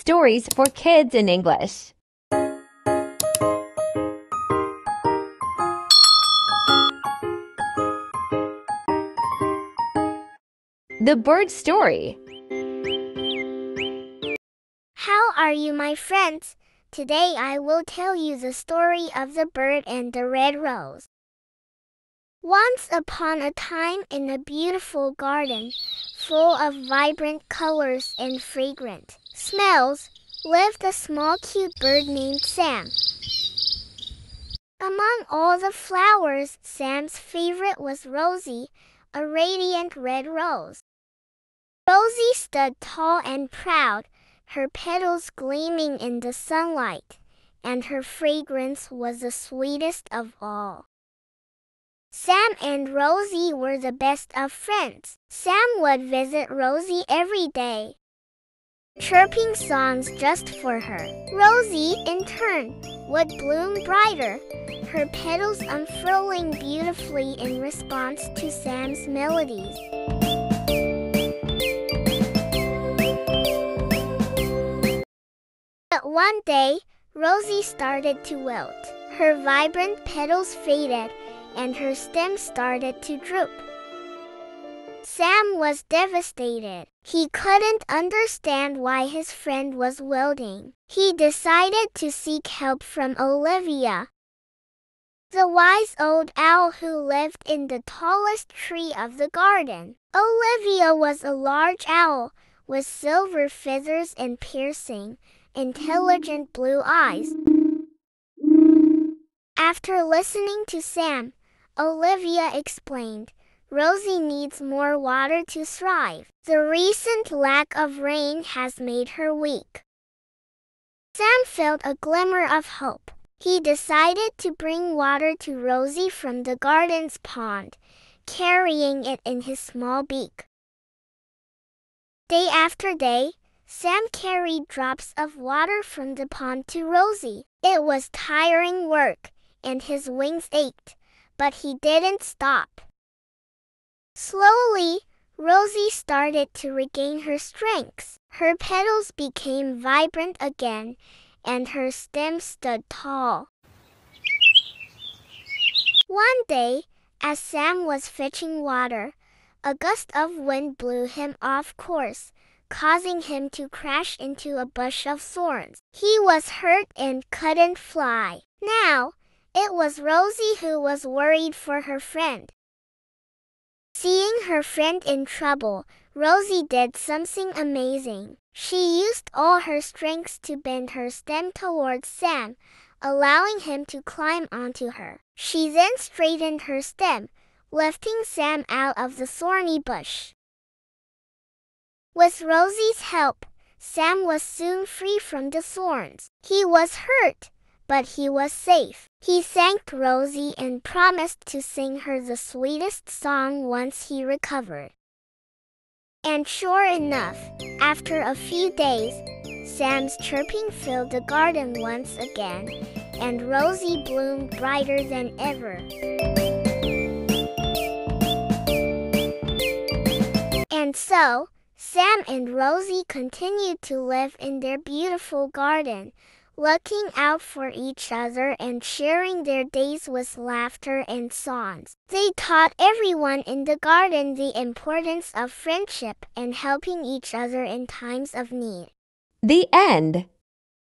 stories for kids in English. The Bird Story. How are you, my friends? Today I will tell you the story of the bird and the red rose. Once upon a time, in a beautiful garden, full of vibrant colors and fragrant smells, lived a small cute bird named Sam. Among all the flowers, Sam's favorite was Rosie, a radiant red rose. Rosie stood tall and proud, her petals gleaming in the sunlight, and her fragrance was the sweetest of all. Sam and Rosie were the best of friends. Sam would visit Rosie every day, chirping songs just for her. Rosie, in turn, would bloom brighter, her petals unfurling beautifully in response to Sam's melodies. But one day, Rosie started to wilt. Her vibrant petals faded, and her stem started to droop. Sam was devastated. He couldn't understand why his friend was wilting. He decided to seek help from Olivia, the wise old owl who lived in the tallest tree of the garden. Olivia was a large owl with silver feathers and piercing, intelligent blue eyes. After listening to Sam, Olivia explained, "Rosie needs more water to thrive. The recent lack of rain has made her weak." Sam felt a glimmer of hope. He decided to bring water to Rosie from the garden's pond, carrying it in his small beak. Day after day, Sam carried drops of water from the pond to Rosie. It was tiring work, and his wings ached, but he didn't stop. Slowly, Rosie started to regain her strength. Her petals became vibrant again, and her stem stood tall. One day, as Sam was fetching water, a gust of wind blew him off course, causing him to crash into a bush of thorns. He was hurt and couldn't fly. Now, it was Rosie who was worried for her friend. Seeing her friend in trouble, Rosie did something amazing. She used all her strength to bend her stem towards Sam, allowing him to climb onto her. She then straightened her stem, lifting Sam out of the thorny bush. With Rosie's help, Sam was soon free from the thorns. He was hurt, but he was safe. He thanked Rosie and promised to sing her the sweetest song once he recovered. And sure enough, after a few days, Sam's chirping filled the garden once again, and Rosie bloomed brighter than ever. And so, Sam and Rosie continued to live in their beautiful garden, looking out for each other and sharing their days with laughter and songs. They taught everyone in the garden the importance of friendship and helping each other in times of need. The end.